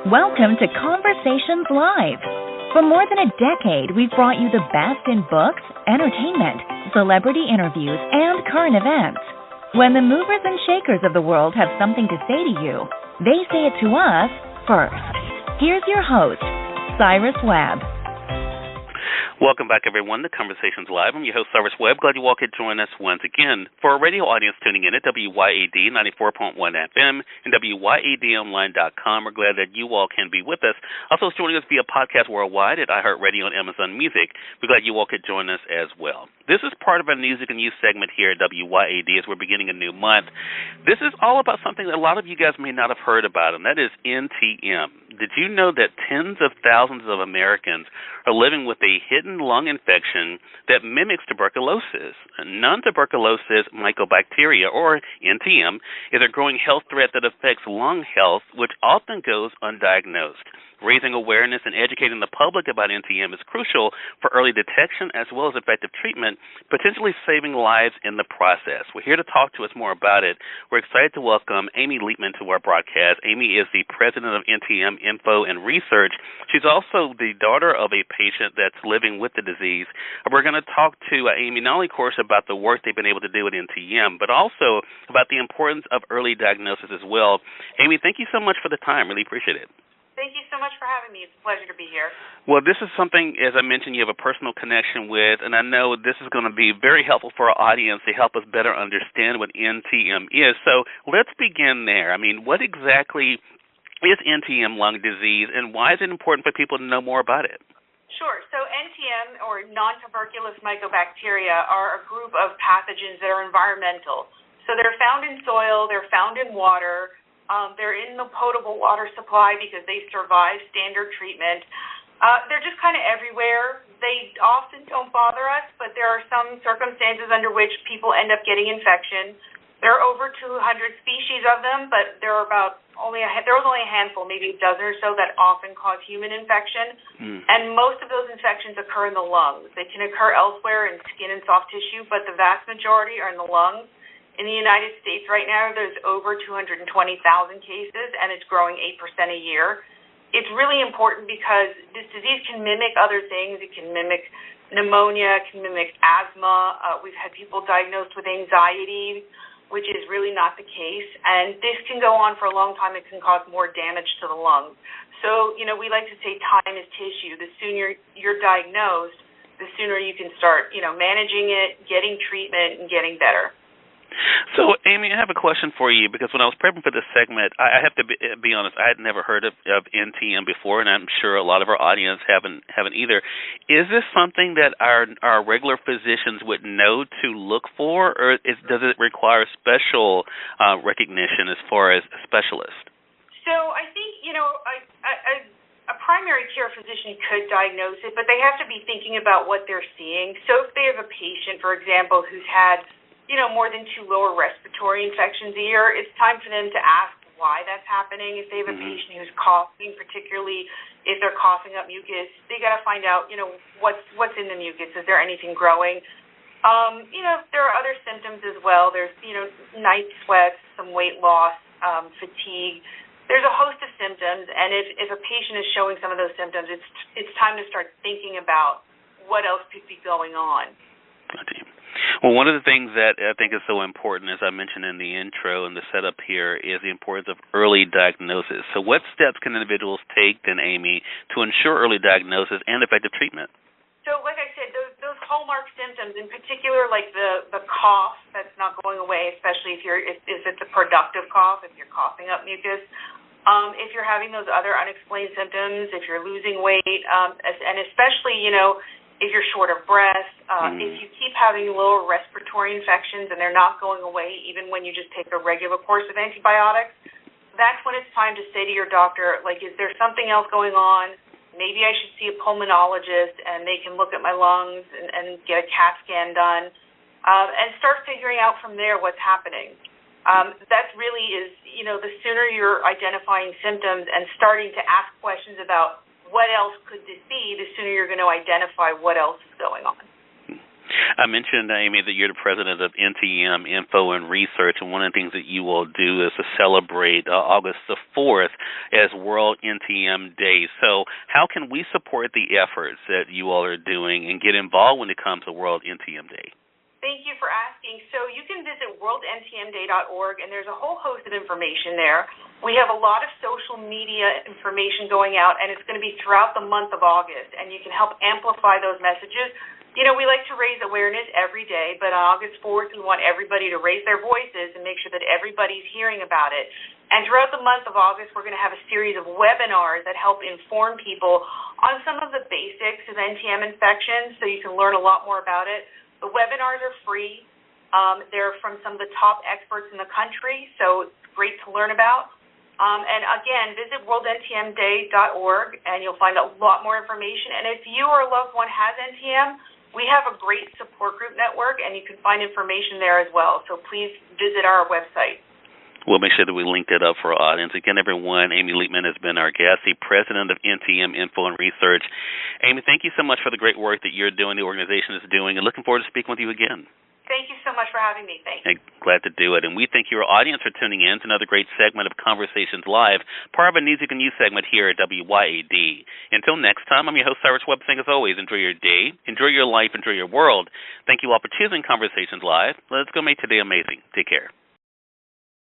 Welcome to Conversations Live. For more than a decade, we've brought you the best in books, entertainment, celebrity interviews, and current events. When the movers and shakers of the world have something to say to you, they say it to us first. Here's your host, Cyrus Webb. Welcome back, everyone, to Conversations Live. I'm your host, Cyrus Webb. Glad you all could join us once again. For our radio audience tuning in at WYAD 94.1 FM and WYADonline.com, we're glad that you all can be with us. Also joining us via podcast worldwide at iHeartRadio and Amazon Music. We're glad you all could join us as well. This is part of our music and youth segment here at WYAD as we're beginning a new month. This is all about something that a lot of you guys may not have heard about, and that is NTM. Did you know that tens of thousands of Americans are living with a hidden lung infection that mimics tuberculosis? Non-tuberculosis mycobacteria, or NTM, is a growing health threat that affects lung health, which often goes undiagnosed. Raising awareness and educating the public about NTM is crucial for early detection as well as effective treatment, potentially saving lives in the process. We're here to talk to us more about it. We're excited to welcome Amy Leitman to our broadcast. Amy is the president of NTM Info and Research. She's also the daughter of a patient that's living with the disease. We're going to talk to Amy not only, of course, about the work they've been able to do at NTM, but also about the importance of early diagnosis as well. Amy, thank you so much for the time. Really appreciate it. Thank you so much for having me. It's a pleasure to be here. Well, this is something, as I mentioned, you have a personal connection with, and I know this is going to be very helpful for our audience to help us better understand what NTM is. So let's begin there. I mean, what exactly is NTM lung disease, and why is it important for people to know more about it? Sure. So NTM, or non-tuberculous mycobacteria, are a group of pathogens that are environmental. So they're found in soil, they're found in water, they're in the potable water supply because they survive standard treatment. They're just kind of everywhere. They often don't bother us, but there are some circumstances under which people end up getting infection. There are over 200 species of them, but there was only a handful, maybe a dozen or so, that often cause human infection. And most of those infections occur in the lungs. They can occur elsewhere in skin and soft tissue, but the vast majority are in the lungs. In the United States right now, there's over 220,000 cases, and it's growing 8% a year. It's really important because this disease can mimic other things. It can mimic pneumonia, it can mimic asthma. We've had people diagnosed with anxiety, which is really not the case. And this can go on for a long time. It can cause more damage to the lungs. So, we like to say time is tissue. The sooner you're diagnosed, the sooner you can start, managing it, getting treatment, and getting better. So, Amy, I have a question for you, because when I was prepping for this segment, I have to be honest, I had never heard of NTM before, and I'm sure a lot of our audience haven't either. Is this something that our regular physicians would know to look for, or does it require special recognition as far as a specialist? So I think, a primary care physician could diagnose it, but they have to be thinking about what they're seeing. So if they have a patient, for example, who's had more than 2 lower respiratory infections a year, it's time for them to ask why that's happening. If they have a patient who's coughing, particularly if they're coughing up mucus, they got to find out, what's in the mucus. Is there anything growing? There are other symptoms as well. There's, night sweats, some weight loss, fatigue. There's a host of symptoms, and if a patient is showing some of those symptoms, it's time to start thinking about what else could be going on. Well, one of the things that I think is so important, as I mentioned in the intro and the setup here, is the importance of early diagnosis. So what steps can individuals take, then, Amy, to ensure early diagnosis and effective treatment? So, like I said, those hallmark symptoms, in particular, like the cough that's not going away, especially if it's a productive cough, if you're coughing up mucus, if you're having those other unexplained symptoms, if you're losing weight, and especially, if you're short of breath, if you keep having lower respiratory infections and they're not going away even when you just take a regular course of antibiotics, that's when it's time to say to your doctor, is there something else going on? Maybe I should see a pulmonologist, and they can look at my lungs and get a CAT scan done, and start figuring out from there what's happening. That really is, the sooner you're identifying symptoms and starting to ask questions about what else could this be, the sooner you're going to identify what else is going on. I mentioned, Amy, that you're the president of NTM Info and Research, and one of the things that you will do is to celebrate August the 4th as World NTM Day. So how can we support the efforts that you all are doing and get involved when it comes to World NTM Day? Thank you for asking. So you can visit worldntmday.org, and there's a whole host of information there. We have a lot of social media information going out, and it's going to be throughout the month of August, and you can help amplify those messages. You know, we like to raise awareness every day, but on August 4th, we want everybody to raise their voices and make sure that everybody's hearing about it. And throughout the month of August, we're going to have a series of webinars that help inform people on some of the basics of NTM infections, so you can learn a lot more about it. The webinars are free. They're from some of the top experts in the country, so it's great to learn about. And again, visit worldntmday.org, and you'll find a lot more information. And if you or a loved one has NTM, we have a great support group network, and you can find information there as well. So please visit our website. We'll make sure that we link that up for our audience. Again, everyone, Amy Leitman has been our guest, the president of NTM Info and Research. Amy, thank you so much for the great work that you're doing, the organization is doing, and looking forward to speaking with you again. Thank you so much for having me. Thanks. Glad to do it. And we thank your audience for tuning in to another great segment of Conversations Live, part of a music and news segment here at WYAD. Until next time, I'm your host, Cyrus Webb, saying as always, enjoy your day, enjoy your life, enjoy your world. Thank you all for choosing Conversations Live. Let's go make today amazing. Take care.